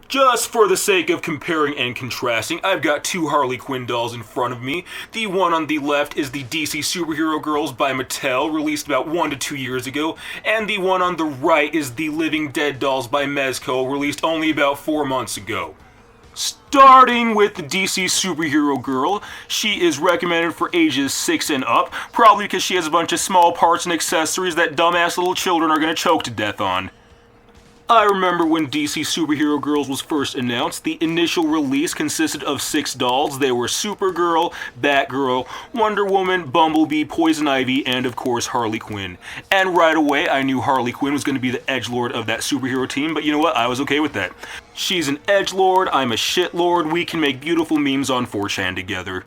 Just for the sake of comparing and contrasting, I've got two Harley Quinn dolls in front of me. The one on the left is the DC Superhero Girls by Mattel, released about 1 to 2 years ago, and the one on the right is the Living Dead Dolls by Mezco, released only about 4 months ago. Starting with the DC Superhero Girl, she is recommended for ages 6 and up, probably because she has a bunch of small parts and accessories that dumbass little children are going to choke to death on. I remember when DC Superhero Girls was first announced, the initial release consisted of 6 dolls. They were Supergirl, Batgirl, Wonder Woman, Bumblebee, Poison Ivy, and of course Harley Quinn. And right away I knew Harley Quinn was going to be the edgelord of that superhero team, but you know what, I was okay with that. She's an edgelord, I'm a shitlord, we can make beautiful memes on 4chan together.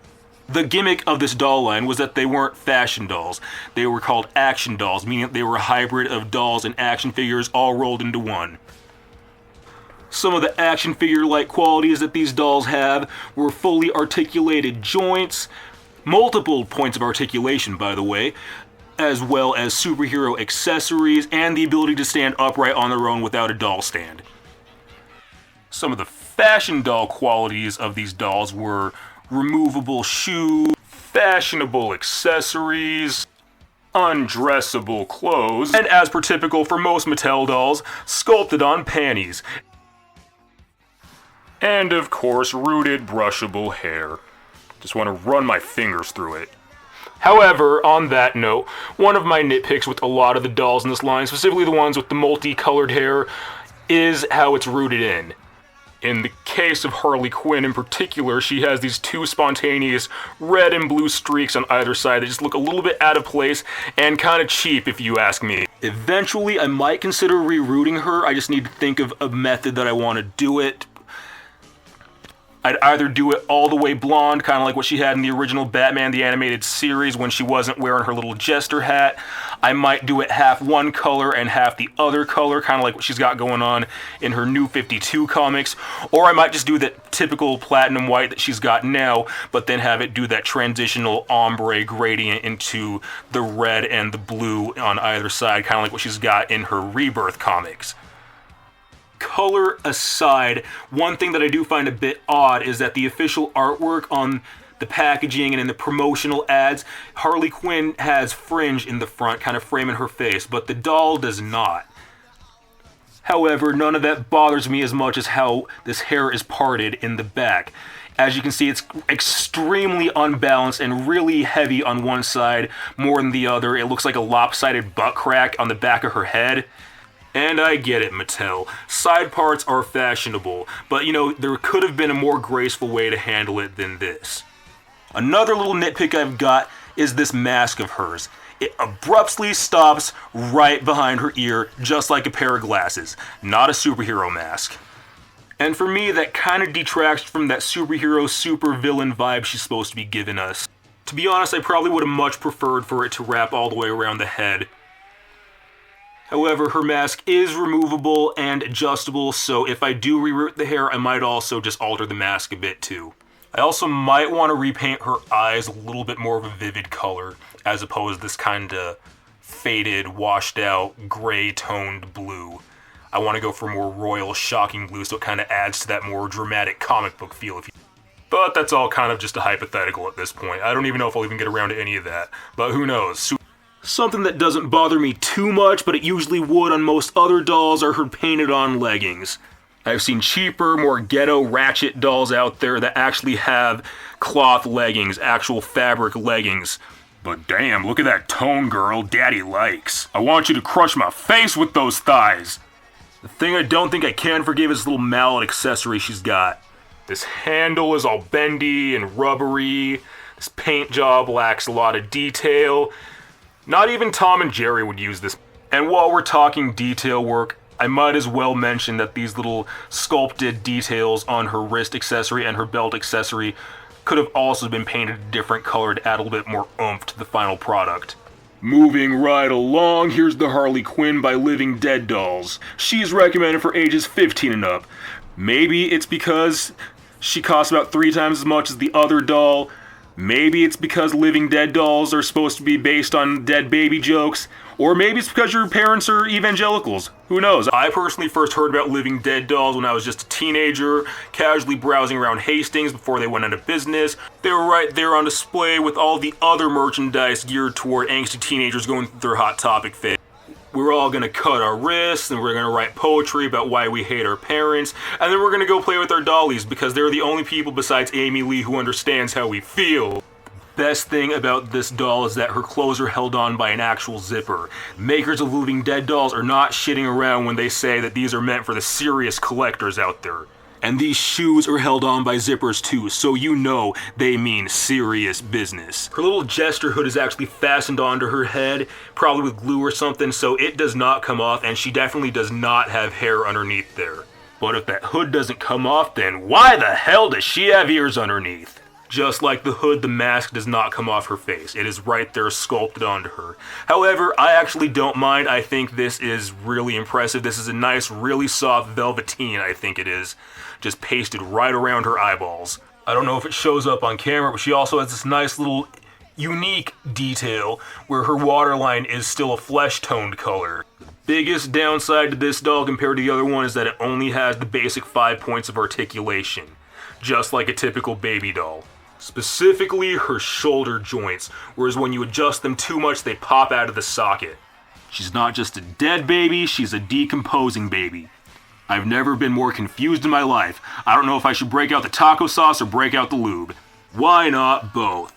The gimmick of this doll line was that they weren't fashion dolls. They were called action dolls, meaning that they were a hybrid of dolls and action figures all rolled into one. Some of the action figure-like qualities that these dolls have were fully articulated joints, multiple points of articulation by the way, as well as superhero accessories and the ability to stand upright on their own without a doll stand. Some of the fashion doll qualities of these dolls were removable shoes, fashionable accessories, undressable clothes, and as per typical for most Mattel dolls, sculpted on panties. And of course, rooted brushable hair. Just want to run my fingers through it. However, on that note, one of my nitpicks with a lot of the dolls in this line, specifically the ones with the multicolored hair, is how it's rooted in. In the case of Harley Quinn in particular, she has these 2 spontaneous red and blue streaks on either side that just look a little bit out of place and kind of cheap if you ask me. Eventually, I might consider rerouting her. I just need to think of a method that I want to do it. I'd either do it all the way blonde, kind of like what she had in the original Batman the Animated Series when she wasn't wearing her little jester hat. I might do it half one color and half the other color, kind of like what she's got going on in her New 52 comics. Or I might just do the typical platinum white that she's got now, but then have it do that transitional ombre gradient into the red and the blue on either side, kind of like what she's got in her Rebirth comics. Color aside, one thing that I do find a bit odd is that the official artwork on the packaging and in the promotional ads, Harley Quinn has fringe in the front, kind of framing her face, but the doll does not. However, none of that bothers me as much as how this hair is parted in the back. As you can see, it's extremely unbalanced and really heavy on one side more than the other. It looks like a lopsided butt crack on the back of her head. And I get it, Mattel. Side parts are fashionable, but you know, there could have been a more graceful way to handle it than this. Another little nitpick I've got is this mask of hers. It abruptly stops right behind her ear, just like a pair of glasses. Not a superhero mask. And for me, that kind of detracts from that superhero, supervillain vibe she's supposed to be giving us. To be honest, I probably would have much preferred for it to wrap all the way around the head. However, her mask is removable and adjustable, so if I do reroute the hair, I might also just alter the mask a bit too. I also might want to repaint her eyes a little bit more of a vivid color, as opposed to this kind of faded, washed out, gray toned blue. I want to go for more royal, shocking blue, so it kind of adds to that more dramatic comic book feel. But that's all kind of just a hypothetical at this point. I don't even know if I'll even get around to any of that, but who knows. Something that doesn't bother me too much, but it usually would on most other dolls, are her painted on leggings. I've seen cheaper, more ghetto ratchet dolls out there that actually have cloth leggings, actual fabric leggings. But damn, look at that tone, girl, daddy likes. I want you to crush my face with those thighs. The thing I don't think I can forgive is this little mallet accessory she's got. This handle is all bendy and rubbery. This paint job lacks a lot of detail. Not even Tom and Jerry would use this. And while we're talking detail work, I might as well mention that these little sculpted details on her wrist accessory and her belt accessory could have also been painted a different color to add a little bit more oomph to the final product. Moving right along, here's the Harley Quinn by Living Dead Dolls. She's recommended for ages 15 and up. Maybe it's because she costs about 3 times as much as the other doll. Maybe it's because Living Dead dolls are supposed to be based on dead baby jokes, or maybe it's because your parents are evangelicals. Who knows? I personally first heard about Living Dead dolls when I was just a teenager, casually browsing around Hastings before they went out of business. They were right there on display with all the other merchandise geared toward angsty teenagers going through their Hot Topic phase. We're all gonna cut our wrists, and we're gonna write poetry about why we hate our parents, and then we're gonna go play with our dollies because they're the only people besides Amy Lee who understands how we feel. Best thing about this doll is that her clothes are held on by an actual zipper. Makers of Living Dead dolls are not shitting around when they say that these are meant for the serious collectors out there. And these shoes are held on by zippers too, so you know they mean serious business. Her little jester hood is actually fastened onto her head, probably with glue or something, so it does not come off, and she definitely does not have hair underneath there. But if that hood doesn't come off, then why the hell does she have ears underneath? Just like the hood, the mask does not come off her face. It is right there sculpted onto her. However, I actually don't mind. I think this is really impressive. This is a nice, really soft velveteen, I think it is. Just pasted right around her eyeballs. I don't know if it shows up on camera, but she also has this nice little unique detail where her waterline is still a flesh-toned color. The biggest downside to this doll compared to the other one is that it only has the basic 5 points of articulation, just like a typical baby doll. Specifically her shoulder joints, whereas when you adjust them too much, they pop out of the socket. She's not just a dead baby, she's a decomposing baby. I've never been more confused in my life. I don't know if I should break out the taco sauce or break out the lube. Why not both?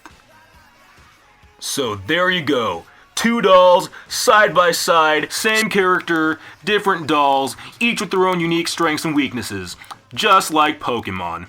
So there you go. 2 dolls, side by side, same character, different dolls, each with their own unique strengths and weaknesses. Just like Pokemon.